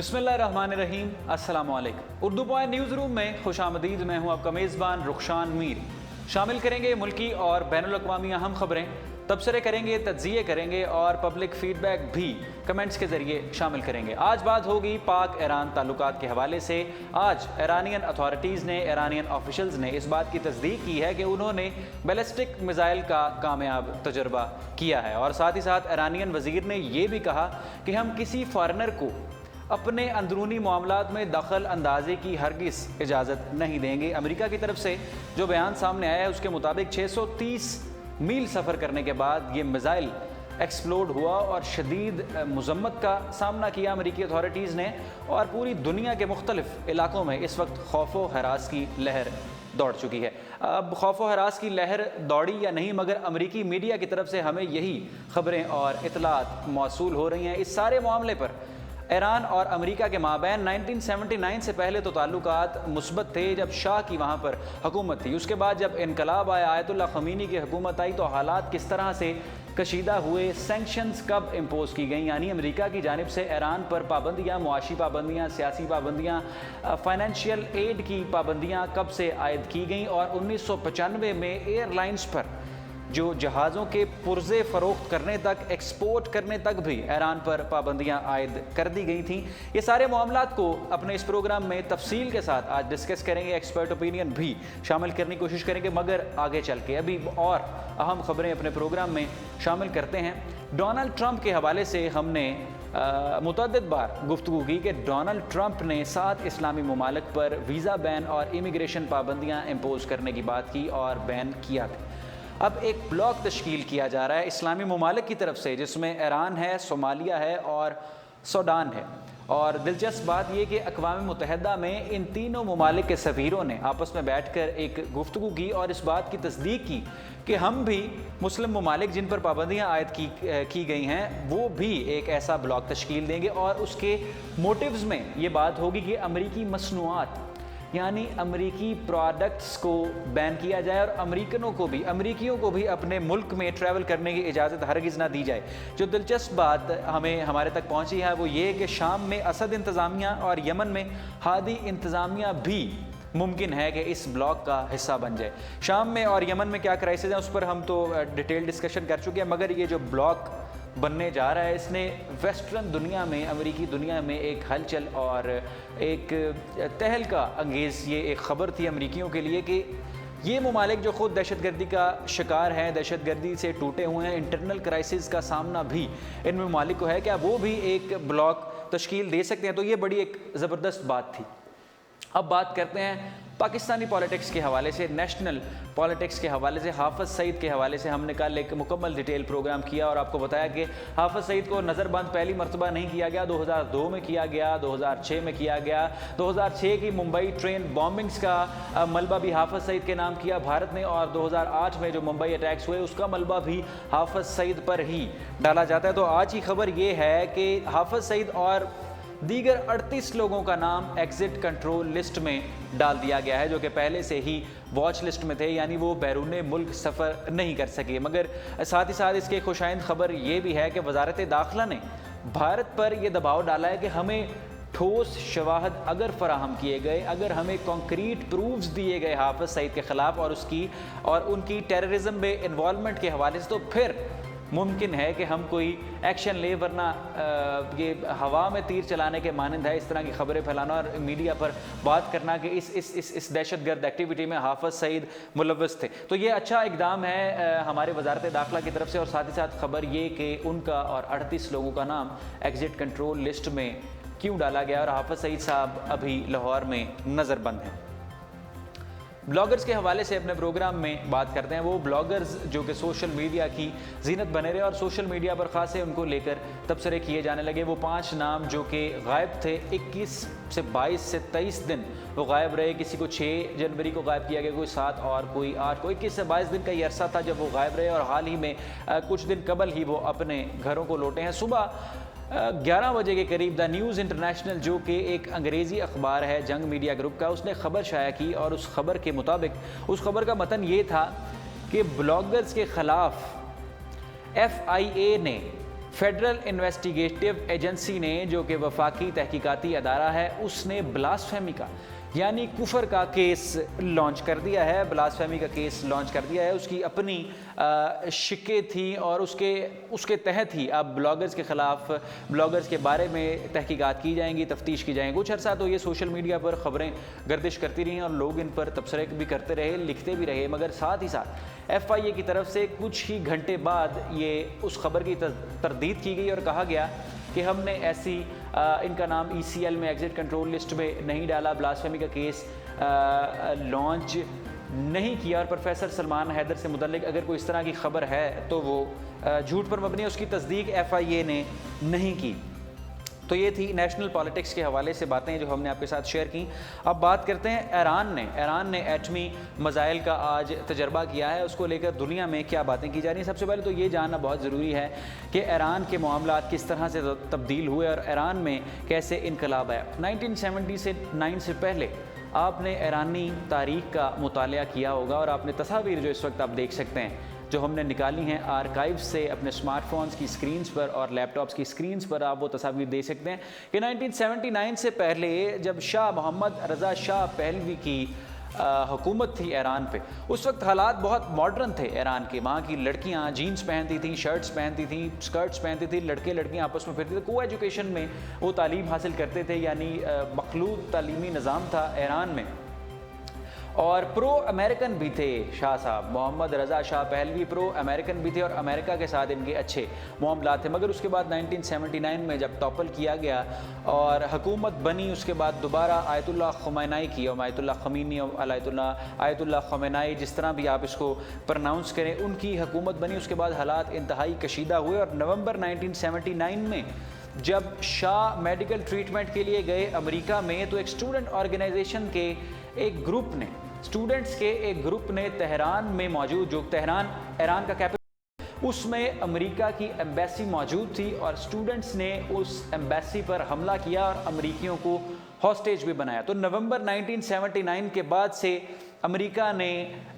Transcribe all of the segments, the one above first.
بسم اللہ الرحمن الرحیم، السلام علیکم۔ اردو پوائنٹ نیوز روم میں خوش آمدید۔ میں ہوں آپ کا میزبان رخشان میر۔ شامل کریں گے ملکی اور بین الاقوامی اہم خبریں، تبصرے کریں گے، تجزیے کریں گے اور پبلک فیڈ بیک بھی کمنٹس کے ذریعے شامل کریں گے۔ آج بات ہوگی پاک ایران تعلقات کے حوالے سے۔ آج ایرانین اتھارٹیز نے، ایرانین آفیشلز نے اس بات کی تصدیق کی ہے کہ انہوں نے بیلسٹک میزائل کا کامیاب تجربہ کیا ہے، اور ساتھ ہی ساتھ ایرانین وزیر نے یہ بھی کہا کہ ہم کسی فارنر کو اپنے اندرونی معاملات میں دخل اندازی کی ہرگز اجازت نہیں دیں گے۔ امریکہ کی طرف سے جو بیان سامنے آیا ہے اس کے مطابق 630 میل سفر کرنے کے بعد یہ میزائل ایکسپلوڈ ہوا اور شدید مذمت کا سامنا کیا امریکی اتھارٹیز نے، اور پوری دنیا کے مختلف علاقوں میں اس وقت خوف و ہراس کی لہر دوڑ چکی ہے۔ اب خوف و ہراس کی لہر دوڑی یا نہیں، مگر امریکی میڈیا کی طرف سے ہمیں یہی خبریں اور اطلاعات موصول ہو رہی ہیں۔ اس سارے معاملے پر ایران اور امریکہ کے مابین 1979 سے پہلے تو تعلقات مثبت تھے، جب شاہ کی وہاں پر حکومت تھی۔ اس کے بعد جب انقلاب آیا، آیت اللہ خمینی کی حکومت آئی، تو حالات کس طرح سے کشیدہ ہوئے، سینکشنز کب امپوز کی گئیں، یعنی امریکہ کی جانب سے ایران پر پابندیاں، معاشی پابندیاں، سیاسی پابندیاں، فائنینشیل ایڈ کی پابندیاں کب سے عائد کی گئیں، اور 1995 میں ایئر لائنز پر جو جہازوں کے پرزے فروخت کرنے تک، ایکسپورٹ کرنے تک بھی ایران پر پابندیاں عائد کر دی گئی تھیں۔ یہ سارے معاملات کو اپنے اس پروگرام میں تفصیل کے ساتھ آج ڈسکس کریں گے، ایکسپرٹ اوپینین بھی شامل کرنے کی کوشش کریں گے، مگر آگے چل کے ابھی اور اہم خبریں اپنے پروگرام میں شامل کرتے ہیں۔ ڈونلڈ ٹرمپ کے حوالے سے ہم نے متعدد بار گفتگو کی کہ ڈونلڈ ٹرمپ نے 7 اسلامی ممالک پر ویزا بین اور امیگریشن پابندیاں امپوز کرنے کی بات کی اور بین کیا بھی۔ اب ایک بلاک تشکیل کیا جا رہا ہے اسلامی ممالک کی طرف سے، جس میں ایران ہے، صومالیہ ہے اور سوڈان ہے، اور دلچسپ بات یہ کہ اقوام متحدہ میں ان تینوں ممالک کے سفیروں نے آپس میں بیٹھ کر ایک گفتگو کی اور اس بات کی تصدیق کی کہ ہم بھی مسلم ممالک جن پر پابندیاں عائد کی گئی ہیں وہ بھی ایک ایسا بلاک تشکیل دیں گے، اور اس کے موٹیوز میں یہ بات ہوگی کہ امریکی مصنوعات یعنی امریکی پروڈکٹس کو بین کیا جائے، اور امریکیوں کو بھی اپنے ملک میں ٹریول کرنے کی اجازت ہرگز نہ دی جائے۔ جو دلچسپ بات ہمارے تک پہنچی ہے وہ یہ کہ شام میں اسد انتظامیہ اور یمن میں ہادی انتظامیہ بھی ممکن ہے کہ اس بلاک کا حصہ بن جائے۔ شام میں اور یمن میں کیا کرائسز ہیں اس پر ہم تو ڈیٹیل ڈسکشن کر چکے ہیں، مگر یہ جو بلاک بننے جا رہا ہے اس نے ویسٹرن دنیا میں، امریکی دنیا میں ایک ہلچل اور ایک تہلکہ انگیز یہ ایک خبر تھی امریکیوں کے لیے کہ یہ ممالک جو خود دہشت گردی کا شکار ہیں، دہشت گردی سے ٹوٹے ہوئے ہیں، انٹرنل کرائسس کا سامنا بھی ان ممالک کو ہے، کیا وہ بھی ایک بلاک تشکیل دے سکتے ہیں؟ تو یہ بڑی ایک زبردست بات تھی۔ اب بات کرتے ہیں پاکستانی پالیٹکس کے حوالے سے، نیشنل پالیٹکس کے حوالے سے، حافظ سعید کے حوالے سے ہم نے کل ایک مکمل ڈیٹیل پروگرام کیا اور آپ کو بتایا کہ حافظ سعید کو نظر بند پہلی مرتبہ نہیں کیا گیا، 2002 میں کیا گیا، 2006 میں کیا گیا، 2006 کی ممبئی ٹرین بامبنگز کا ملبہ بھی حافظ سعید کے نام کیا بھارت نے، اور 2008 میں جو ممبئی اٹیکس ہوئے اس کا ملبہ بھی حافظ سعید پر ہی ڈالا جاتا ہے۔ تو آج کی خبر یہ ہے کہ حافظ سعید اور دیگر 38 لوگوں کا نام ایگزٹ کنٹرول لسٹ میں ڈال دیا گیا ہے، جو کہ پہلے سے ہی واچ لسٹ میں تھے، یعنی وہ بیرون ملک سفر نہیں کر سکے۔ مگر ساتھ ہی ساتھ اس کے خوشائند خبر یہ بھی ہے کہ وزارت داخلہ نے بھارت پر یہ دباؤ ڈالا ہے کہ ہمیں ٹھوس شواہد اگر فراہم کیے گئے، اگر ہمیں کانکریٹ پروفز دیے گئے حافظ سعید کے خلاف اور ان کی ٹیررزم میں انوالومنٹ کے حوالے سے، تو پھر ممکن ہے کہ ہم کوئی ایکشن لیں، ورنہ یہ ہوا میں تیر چلانے کے مانند ہے اس طرح کی خبریں پھیلانا اور میڈیا پر بات کرنا کہ اس دہشت گرد ایکٹیویٹی میں حافظ سعید ملوث تھے۔ تو یہ اچھا اقدام ہے ہمارے وزارت داخلہ کی طرف سے، اور ساتھ ہی ساتھ خبر یہ کہ ان کا اور 38 لوگوں کا نام ایگزٹ کنٹرول لسٹ میں کیوں ڈالا گیا، اور حافظ سعید صاحب ابھی لاہور میں نظر بند ہیں۔ بلاگرز کے حوالے سے اپنے پروگرام میں بات کرتے ہیں۔ وہ بلاگرز جو کہ سوشل میڈیا کی زینت بنے رہے اور سوشل میڈیا پر خاص ہے ان کو لے کر تبصرے کیے جانے لگے۔ وہ 5 نام جو کہ غائب تھے، 21 سے 22 سے 23 دن وہ غائب رہے، کسی کو 6 جنوری کو غائب کیا گیا، کوئی 7 اور کوئی 8 کو 21 سے 22 دن کا یہ عرصہ تھا جب وہ غائب رہے، اور حال ہی میں کچھ دن قبل ہی وہ اپنے گھروں کو لوٹے ہیں۔ صبح 11 بجے کے قریب دا نیوز انٹرنیشنل جو کہ ایک انگریزی اخبار ہے جنگ میڈیا گروپ کا، اس نے خبر شائع کی، اور اس خبر کے مطابق اس خبر کا متن یہ تھا کہ بلاگرز کے خلاف FIA نے फेडरल इन्वेस्टिगेटिव एजेंसी ने, जो कि वफाकी तहकीकाती अदारा है, उसने ब्लास्फेमी का यानी कुफर का केस लॉन्च कर दिया है। ब्लास्फेमी का केस लॉन्च कर दिया है। उसकी अपनी शिक्के थी और उसके तहत ही अब ब्लॉगर्स के ख़िलाफ़, ब्लॉगर्स के बारे में तहकीकात की जाएंगी, तफ्तीश की जाएंगी। कुछ अर्सा तो ये सोशल मीडिया पर ख़बरें गर्दिश करती रहीं और लोग इन पर तबसरे भी करते रहे, लिखते भी रहे, मगर साथ ही साथ FIA की तरफ से कुछ ही घंटे बाद ये उस खबर की तरदीद की गई और कहा गया कि हमने ऐसी इनका नाम ECL में, एग्ज़िट कंट्रोल लिस्ट में नहीं डाला, ब्लास्फेमी का केस लॉन्च नहीं किया। और प्रोफेसर सलमान हैदर से मुतल्लिक अगर कोई इस तरह की खबर है तो वो झूठ पर मबनी है, उसकी तस्दीक FIA ने नहीं की। तो ये थी नेशनल पॉलिटिक्स के हवाले से बातें जो हमने आपके साथ शेयर की। अब बात करते हैं ईरान ने एटमी मिसाइल का आज तजर्बा किया है, उसको लेकर दुनिया में क्या बातें की जा रही हैं। सबसे पहले तो ये जानना बहुत ज़रूरी है कि ईरान के मामलात किस तरह से तब्दील हुए और ईरान में कैसे इनकलाब आया। 1979 से पहले आपने ईरानी तारीख़ का मुतालिया किया होगा और आपने तस्वीर जो इस वक्त आप देख सकते हैं जो हमने निकाली हैं आर्काइव से अपने स्मार्टफोन्स की स्क्रीन्स पर और लैपटॉप्स की स्क्रीन्स पर, आप वो तस्वीर देख सकते हैं कि 1979 से पहले जब शाह मोहम्मद रज़ा शाह पहलवी की हुकूमत थी ईरान पे, उस वक्त हालात बहुत मॉडर्न थे ईरान के। वहाँ की लड़कियाँ जीन्स पहनती थीं, शर्ट्स पहनती थीं, स्कर्ट्स पहनती थी, लड़के लड़कियाँ आपस में फिरती थी, को एजुकेशन में वो तालीम हासिल करते थे, यानी मखलूत तालीमी निज़ाम था ईरान में। और प्रो अमेरिकन भी थे शाह साहब, मोहम्मद रज़ा शाह पहलवी प्रो अमेरिकन भी थे और अमेरिका के साथ इनके अच्छे मामलात थे। मगर उसके बाद 1979 में जब टॉपल किया गया और हुकूमत बनी, उसके बाद दोबारा आयतुल्लाह ख़ुमैनी की, और आयतुल्लाह ख़मीनी और आयतुल्लाह ख़ुमैनी, जिस तरह भी आप इसको प्रोनाउंस करें, उनकी हुकूमत बनी। उसके बाद हालात इंतहाई कशीदा हुए और नवंबर 1979 में जब शाह मेडिकल ट्रीटमेंट के लिए गए अमेरिका में, तो एक स्टूडेंट ऑर्गेनाइजेशन के एक ग्रुप ने, स्टूडेंट्स के एक ग्रुप ने तेहरान में मौजूद, जो तेहरान ईरान का कैपिटल, उसमें अमेरिका की एम्बेसी मौजूद थी और स्टूडेंट्स ने उस एम्बेसी पर हमला किया और अमेरिकियों को हॉस्टेज भी बनाया। तो नवंबर 1979 के बाद से अमेरिका ने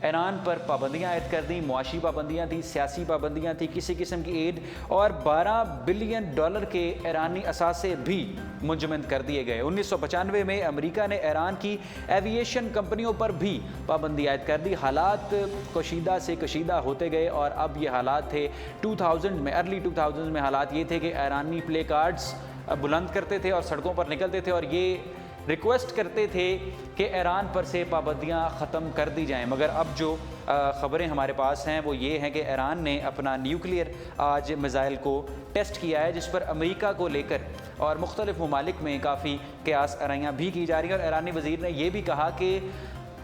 ईरान पर पाबंदियां आयद कर दी, मुआशी पाबंदियां थी, सियासी पाबंदियां थी, किसी किस्म की एड, और $12 बिलियन के ईरानी असासे भी मुंजमद कर दिए गए। 1995 में अमेरिका ने ईरान की एविएशन कंपनियों पर भी पाबंदी आयद कर दी। हालात कशीदा से कशीदा होते गए और अब ये हालात थे 2000 में, अर्ली 2000 में हालात ये थे कि ईरानी प्ले कार्ड्स बुलंद करते थे और सड़कों पर निकलते थे और ये रिक्वेस्ट करते थे कि ईरान पर से पाबंदियां ख़त्म कर दी जाएं। मगर अब जो ख़बरें हमारे पास हैं वो ये हैं कि ईरान ने अपना न्यूक्लियर आज मिसाइल को टेस्ट किया है, जिस पर अमेरिका को लेकर और मुख्तलिफ ममालिक में काफ़ी क़यास आराइयाँ भी की जा रही हैं। और ईरानी वज़ीर ने यह भी कहा कि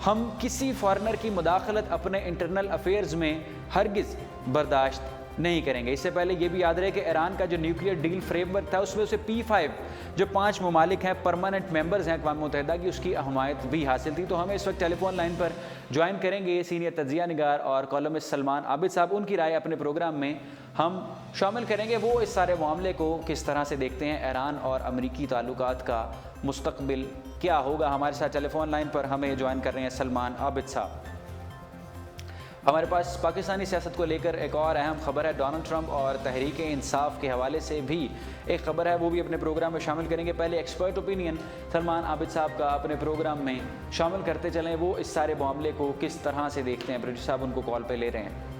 हम किसी फॉरेनर की मुदाखलत अपने इंटरनल अफेयर्स में हरगिज़ बर्दाश्त नहीं करेंगे। इससे पहले ये भी याद रहे कि ईरान का जो न्यूक्लियर डील फ्रेमवर्क था उसमें उसे P5 जो 5 ममालिक हैं, परमानेंट मेंबर्स हैं अक़वाम मुत्तहिदा की, उसकी हमायत भी हासिल थी। तो हमें इस वक्त टेलीफोन लाइन पर ज्वाइन करेंगे सीनियर तज्ज़िया निगार और कॉलमिस्ट सलमान आबिद साहब। उनकी राय अपने प्रोग्राम में हम शामिल करेंगे। वो इस सारे मामले को किस तरह से देखते हैं, ईरान और अमरीकी ताल्लुकात का मुस्तकबिल क्या होगा। हमारे साथ टेलीफोन लाइन पर हमें ज्वाइन कर रहे हैं सलमान आबिद साहब। हमारे पास पाकिस्तानी सियासत को लेकर एक और अहम खबर है, डोनाल्ड ट्रंप और तहरीक इंसाफ के हवाले से भी एक खबर है, वो भी अपने प्रोग्राम में शामिल करेंगे। पहले एक्सपर्ट ओपिनियन सलमान आबिद साहब का अपने प्रोग्राम में शामिल करते चलें, वो इस सारे मामले को किस तरह से देखते हैं। प्रोड्यूसर साहब उनको कॉल पे ले रहे हैं।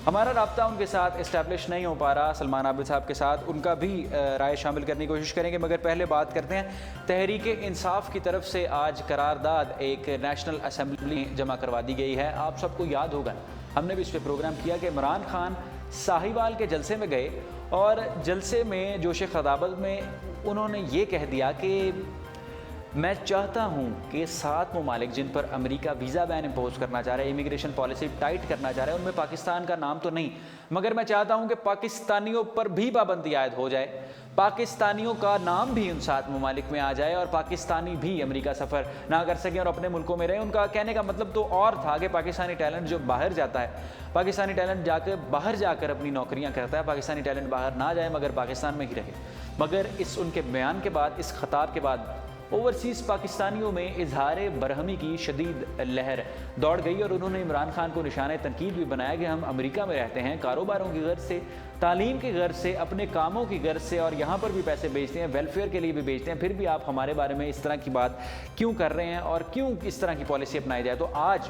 हमारा राब्ता उनके साथ इस्टेब्लिश नहीं हो पा रहा, सलमान आबिद साहब के साथ, उनका भी राय शामिल करने की कोशिश करेंगे। मगर पहले बात करते हैं तहरीक इंसाफ की तरफ से आज करारदाद एक नेशनल असम्बली में जमा करवा दी गई है। आप सबको याद होगा, हमने भी इस पर प्रोग्राम किया कि इमरान खान साहिवाल के जलसे में गए और जलसे में जोश खताबत में उन्होंने ये कह दिया कि मैं चाहता हूं कि 7 ममालिक जिन पर अमेरिका वीज़ा बैन इम्पोज करना चाह रहा है, इमिग्रेशन पॉलिसी टाइट करना चाह रहा है, उनमें पाकिस्तान का नाम तो नहीं, मगर मैं चाहता हूं कि पाकिस्तानियों पर भी पाबंदी आयद हो जाए, पाकिस्तानियों का नाम भी उन 7 ममालिक में आ जाए और पाकिस्तानी भी अमेरिका सफ़र ना कर सकें और अपने मुल्कों में रहें। उनका कहने का मतलब तो और था कि पाकिस्तानी टैलेंट जो बाहर जाता है, पाकिस्तानी टैलेंट बाहर जाकर अपनी नौकरियां करता है, पाकिस्तानी टैलेंट बाहर ना जाए मगर पाकिस्तान में ही रहे। मगर इस उनके बयान के बाद, इस खताब के बाद ओवरसीज़ पाकिस्तानियों में इजहार बरहमी की शदीद लहर दौड़ गई और उन्होंने इमरान खान को निशाने तनकीद भी बनाया कि हम अमेरिका में रहते हैं, कारोबारों की गर्ज से, तालीम की गर्ज से, अपने कामों की गर्ज से, और यहाँ पर भी पैसे बेचते हैं, वेलफेयर के लिए भी बेचते हैं, फिर भी आप हमारे बारे में इस तरह की बात क्यों कर रहे हैं और क्यों इस तरह की पॉलिसी अपनाई जाए। तो आज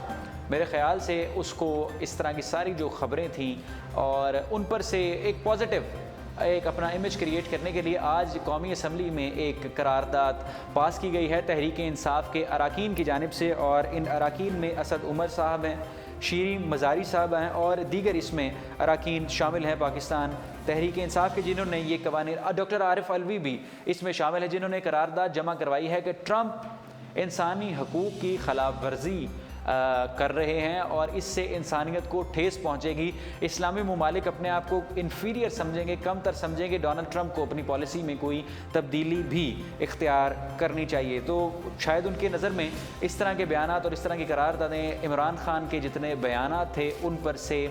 मेरे ख़्याल से उसको इस तरह की सारी जो ख़बरें थीं और उन पर से एक पॉजिटिव एक अपना इमेज क्रिएट करने के लिए आज कौमी असम्बली में एक करारदाद पास की गई है तहरीक इंसाफ के अरकान की जानिब से, और इन अरकान में असद उमर साहब हैं, शीरीन मज़ारी साहब हैं और दीगर इसमें अरकान शामिल हैं पाकिस्तान तहरीक इंसाफ के, जिन्होंने ये कवानीन, डॉक्टर आरिफ अलवी भी इसमें शामिल है, जिन्होंने करारदाद जमा करवाई है कि ट्रंप इंसानी हकूक़ की खिलाफ वर्जी कर रहे हैं और इससे इंसानियत को ठेस पहुंचेगी। इस्लामी ममालिक अपने आप को इन्फीरियर समझेंगे, कम तर समझेंगे। डोनाल्ड ट्रंप को अपनी पॉलिसी में कोई तब्दीली भी इख्तियार करनी चाहिए। तो शायद उनके नज़र में इस तरह के बयानात और इस तरह की करारदादें इमरान खान के जितने बयानात थे उन पर से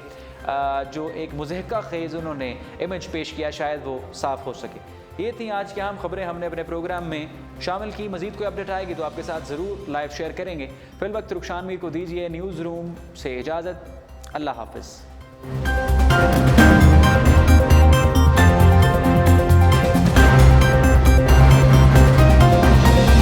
जो एक मुज़हका खेज़ उन्होंने इमेज पेश किया, शायद वो साफ़ हो सके। ये थी आज की अहम खबरें हमने अपने प्रोग्राम में शामिल की। मज़ीद कोई अपडेट आएगी तो आपके साथ ज़रूर लाइव शेयर करेंगे। फिल वक्त रुखसान मीर को दीजिए न्यूज़ रूम से इजाज़त। अल्लाह हाफ़िज़।